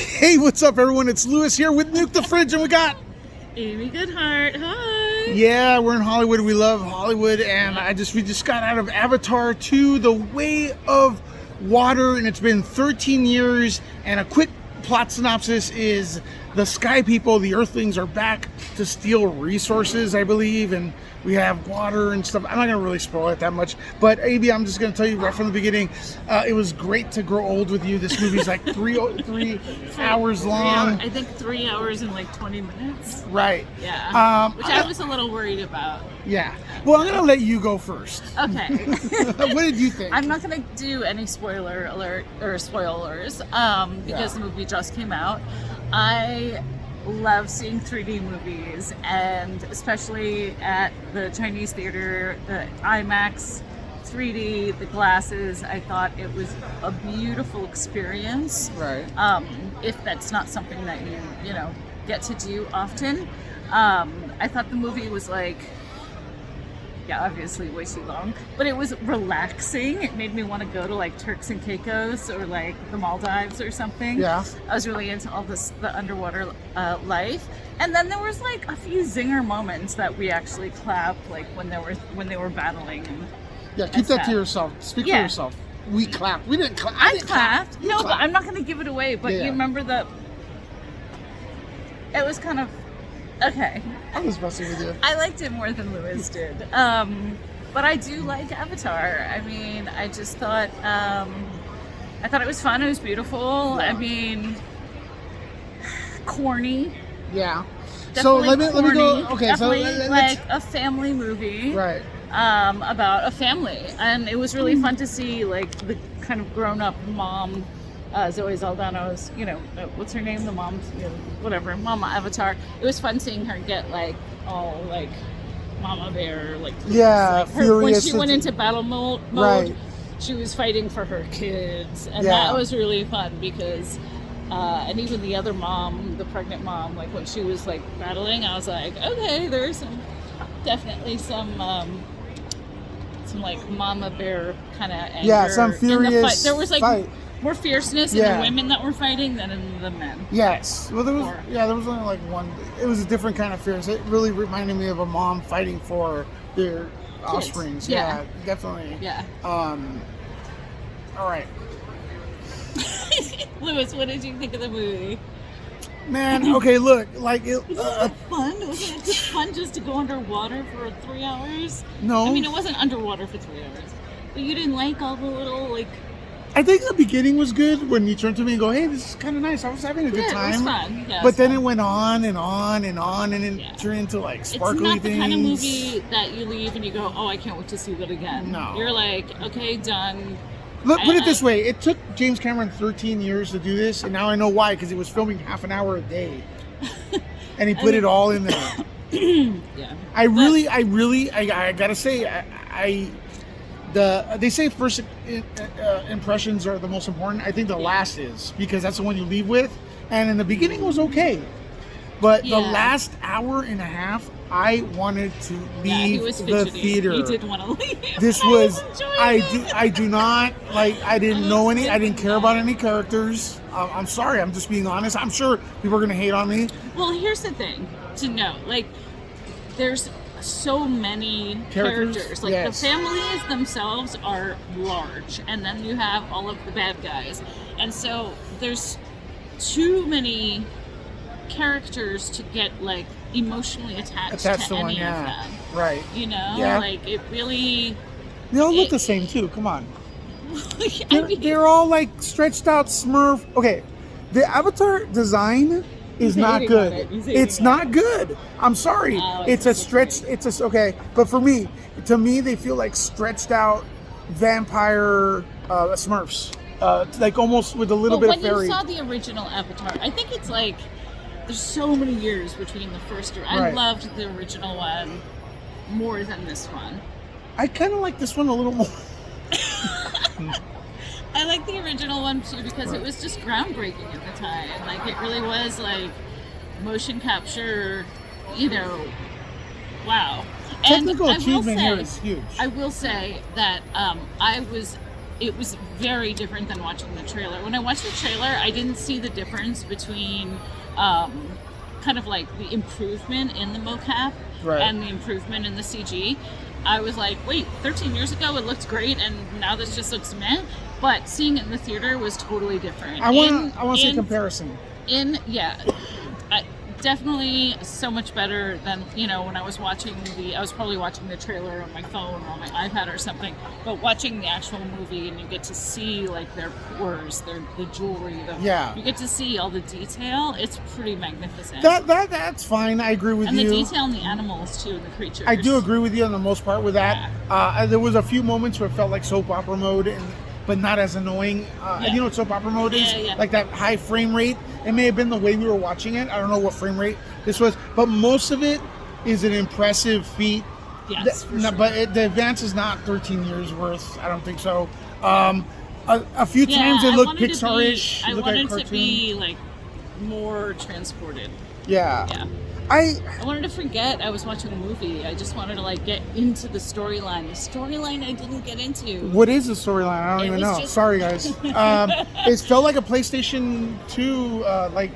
Hey, what's up, everyone? It's Lewis here with Nuke the Fridge, and we got... Amy Goodhart. Hi. Yeah, we're in Hollywood. We love Hollywood, and we just got out of Avatar 2, The Way of Water, and it's been 13 years, and a quick plot synopsis is the Sky People, the Earthlings, are back to steal resources, I believe, and we have water and stuff. I'm not going to really spoil it that much, but AB, I'm just going to tell you right from the beginning, it was great to grow old with you. This movie's like three hours long. I think 3 hours and like 20 minutes. Right. Yeah. Which I was a little worried about. Yeah. Well, I'm going to let you go first. Okay. What did you think? I'm not going to do any spoiler alert or spoilers because the movie just came out. I love seeing 3D movies, and especially at the Chinese theater, the IMAX 3D, the glasses. I thought it was a beautiful experience. Right. If that's not something that you get to do often. I thought the movie was obviously way too long, but it was relaxing. It made me want to go to like Turks and Caicos or like the Maldives or something. Yeah. I was really into all the underwater life. And then there was like a few zinger moments that we actually clapped, like when they were battling. Yeah, keep that to yourself. Speak for yourself. We clapped. We didn't clap. I clapped. No, but I'm not going to give it away. But you remember that it was kind of okay. I was messing with you. I liked it more than Lewis did. But I do like Avatar. I mean, I just thought I thought it was fun. It was beautiful. Yeah. I mean, corny. Yeah. Definitely So let me go. corny. Okay. Definitely let's like a family movie. right. About a family, and it was really fun to see like the kind of grown-up mom. Zoe Saldana's, what's her name? The mom, whatever, Mama Avatar. It was fun seeing her get like all like Mama Bear, like yeah, when she went into battle mode. Right. She was fighting for her kids, and Yeah. that was really fun because, and even the other mom, the pregnant mom, like when she was like battling, I was like, okay, there's definitely some like Mama Bear kind of anger. Yeah, some in furious the fight. There was like fight. More fierceness in the women that were fighting than in the men. Yes. Well, there was only like one. It was a different kind of fierce. It really reminded me of a mom fighting for their offsprings. Yeah, definitely. Yeah. All right. Lewis, what did you think of the movie? Man, okay, look, like it. Was it fun? Wasn't it just fun just to go underwater for 3 hours? No. I mean, it wasn't underwater for 3 hours, but you didn't like all the little like. I think the beginning was good when you turned to me and go, "Hey, this is kind of nice. I was having a good time." It was fun. Yeah, but then it went on and on and on, and it turned into like sparkly things. It's not things. the kind of movie that you leave and you go, "Oh, I can't wait to see that again." No. You're like, "Okay, done." Look, put it this way: it took James Cameron 13 years to do this, and now I know why, because he was filming half an hour a day, and he put it all in there. Yeah. I gotta say, they say first impressions are the most important. I think the last is, because that's the one you leave with. And in the beginning it was okay, but the last hour and a half, I wanted to leave the theater. He did want to leave. This was I do not like. I didn't know any. I didn't care about any characters. I'm sorry. I'm just being honest. I'm sure people are gonna hate on me. Well, here's the thing to know. Like, there's so many characters. Like the families themselves are large, and then you have all of the bad guys, and so there's too many characters to get like emotionally attached to any of them. Right. Like it really. They all look the same too. Come on. They're all like stretched out Smurf. Okay, the Avatar design is not good. It's not good. I'm sorry. It's a stretch. Okay, but to me, they feel like stretched out vampire Smurfs, like almost with a little bit of fairy. When you saw the original Avatar, I think it's like there's so many years between the first. I loved the original one more than this one. I kind of like this one a little more. I like the original one too because it was just groundbreaking at the time. Like it really was like motion capture, wow. Technical achievement here is huge. I will say that I was it was very different than watching the trailer. When I watched the trailer, I didn't see the difference between kind of like the improvement in the mocap and the improvement in the CG. I was like, wait, 13 years ago it looked great, and now this just looks meh. But seeing it in the theater was totally different. I want to see a comparison. Definitely so much better than, when I was watching I was probably watching the trailer on my phone or on my iPad or something, but watching the actual movie and you get to see like their pores, the jewelry, you get to see all the detail. It's pretty magnificent. That's fine. I agree with you. And the detail in the animals too, and the creatures. I do agree with you on the most part with that. Yeah. There was a few moments where it felt like soap opera mode, but not as annoying. And you know what soap opera mode is? Yeah. Like that high frame rate. It may have been the way we were watching it. I don't know what frame rate this was, but most of it is an impressive feat. Yes, sure. But the advance is not 13 years worth. I don't think so. A few times it looked Pixar-ish. I wanted to be like more transported. Yeah. I wanted to forget I was watching a movie. I just wanted to like get into the storyline. The storyline I didn't get into. What is the storyline? I don't even know. Sorry, guys. It felt like a PlayStation 2 like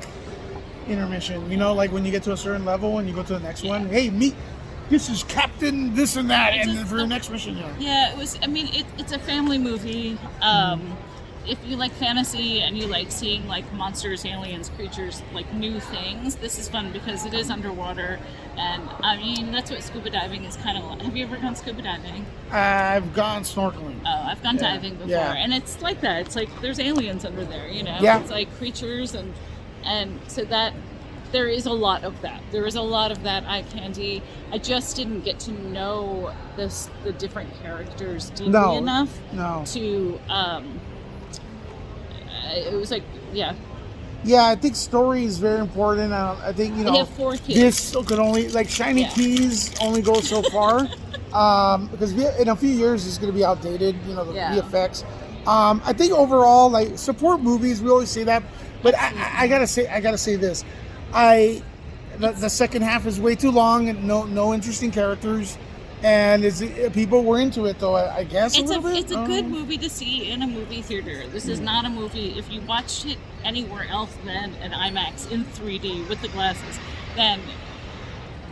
intermission. You know, like when you get to a certain level and you go to the next one. Hey, meet. This is Captain this and that, and for the next mission. Yeah, it was. I mean, it's a family movie. If you like fantasy and you like seeing like monsters, aliens, creatures, like new things, this is fun because it is underwater. And I mean, that's what scuba diving is kind of like. Have you ever gone scuba diving? I've gone snorkeling. Oh, I've gone diving before. Yeah. And it's like that. It's like there's aliens under there, Yeah. It's like creatures and so that there is a lot of that. There is a lot of that eye candy. I just didn't get to know the different characters deeply enough to it was like, yeah, I think story is very important. I think they have 4 kids. This could only like shiny keys only go so far because in a few years it's going to be outdated. The effects. I think overall, like, support movies. We always say that, but I gotta say this. The second half is way too long and no interesting characters. And people were into it, though, I guess. It's a good movie to see in a movie theater. This is not a movie. If you watched it anywhere else than an IMAX in 3D with the glasses, then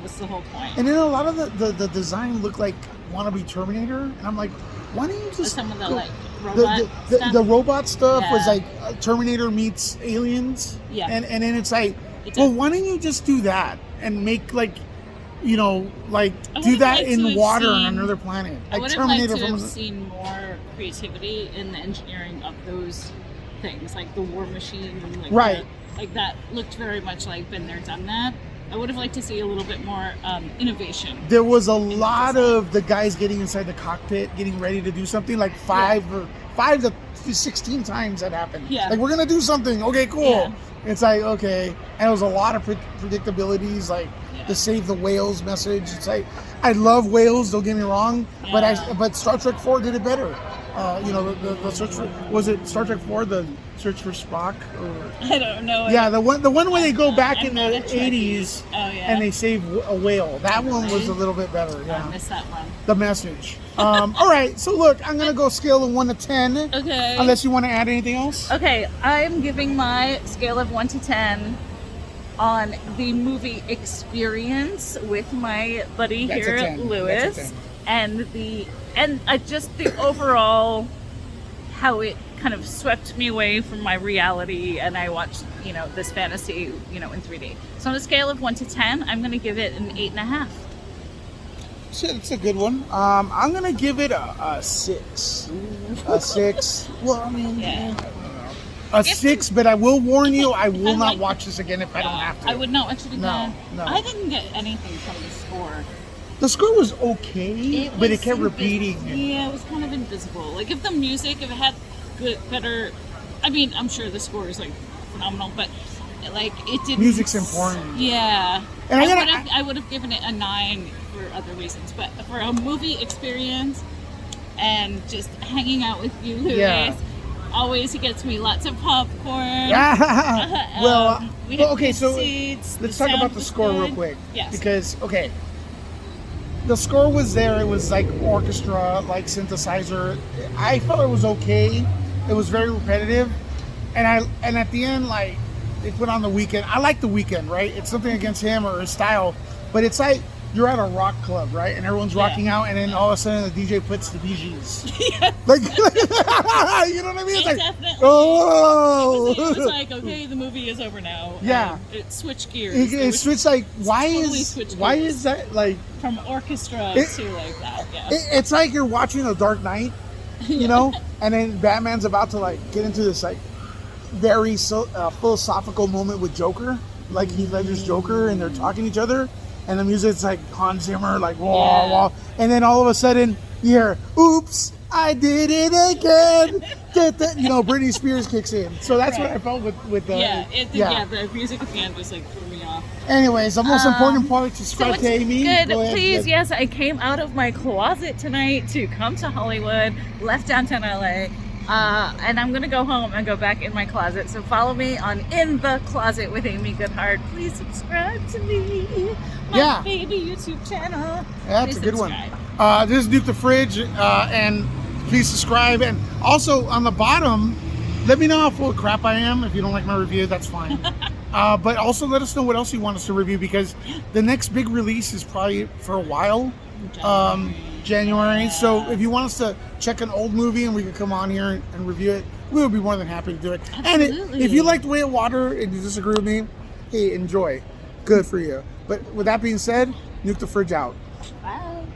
what's the whole point? And then a lot of the design looked like wannabe Terminator. And I'm like, why don't you just... Some of the, like, robot stuff? The robot stuff was like Terminator meets Aliens. Yeah. And then it's like, well, why don't you just do that and make, like... do that in water on another planet. I would have liked to have seen more creativity in the engineering of those things, like the war machine. Like that looked very much like been there, done that. I would have liked to see a little bit more innovation. There was a lot of the guys getting inside the cockpit, getting ready to do something, like 5 to 16 times that happened. Yeah. Like, we're going to do something. Okay, cool. Yeah. It's like, okay. And it was a lot of predictabilities, like the Save the Whales message. It's like, I love whales, don't get me wrong, but Star Trek 4 did it better. The search for, was it Star Trek 4, the search for Spock? Or, I don't know. Yeah, the one where they go back in the 80s and they save a whale. That one was a little bit better. Yeah. I missed that one. The message. All right, so look, I'm going to go scale of 1 to 10. Okay. Unless you want to add anything else? Okay, I'm giving my scale of 1 to 10 on the movie experience with my buddy here, Lewis, and the overall how it kind of swept me away from my reality, and I watched this fantasy in 3D. So on a scale of 1 to 10, I'm going to give it an 8.5. It's a good one. I'm going to give it a 6. A 6. Well, I mean, a 6, but I will warn you, I will not watch this again if I don't have to. I would not watch it again. No. I didn't get anything from the score. The score was okay, but it kept repeating. Yeah, it was kind of invisible. Like, if it had better... I mean, I'm sure the score is, like, phenomenal, but, like, it didn't... Music's important. Yeah. And I would have given it a 9 for other reasons, but for a movie experience and just hanging out with you, Lewis... Always, he gets me lots of popcorn. Okay, so let's talk about the score real quick. Yes. Because, the score was there. It was like orchestra, like synthesizer. I felt it was okay. It was very repetitive, and at the end, like, they put on The Weeknd. I like The Weeknd, right? It's something against him or his style, but it's like you're at a rock club, right? And everyone's rocking out, and then all of a sudden the DJ puts the Bee Gees. Yeah. Like, you know what I mean? It's like, definitely. oh. It was like, okay, the movie is over now. Yeah. It switched gears. It switched, like, why totally is that, like... From orchestra to, like, that, yeah. It's like you're watching a Dark Knight, you know? And then Batman's about to, like, get into this, like, very philosophical moment with Joker. Like, Heath Ledger's Joker, and they're talking to each other. And the music's like Hans Zimmer, like wah, wah. And then all of a sudden, you hear, oops, I did it again. You know, Britney Spears kicks in. So that's what I felt with the... the music at the end was like, threw me off. Anyways, the most important part to subscribe to Amy. Good. Please, yes, I came out of my closet tonight to come to Hollywood, left downtown LA. And I'm gonna go home and go back in my closet. So follow me on In the Closet with Amy Goodhart. Please subscribe to me, my baby YouTube channel. Yeah, that's a good one. This is Nuke the Fridge, and please subscribe. And also on the bottom, let me know how full of crap I am. If you don't like my review, that's fine. But also let us know what else you want us to review, because the next big release is probably for a while. January. So if you want us to check an old movie and we can come on here and review it, we would be more than happy to do it. Absolutely. And if you like Way of Water and you disagree with me, hey, enjoy. Good for you. But with that being said, Nuke the Fridge out. Bye.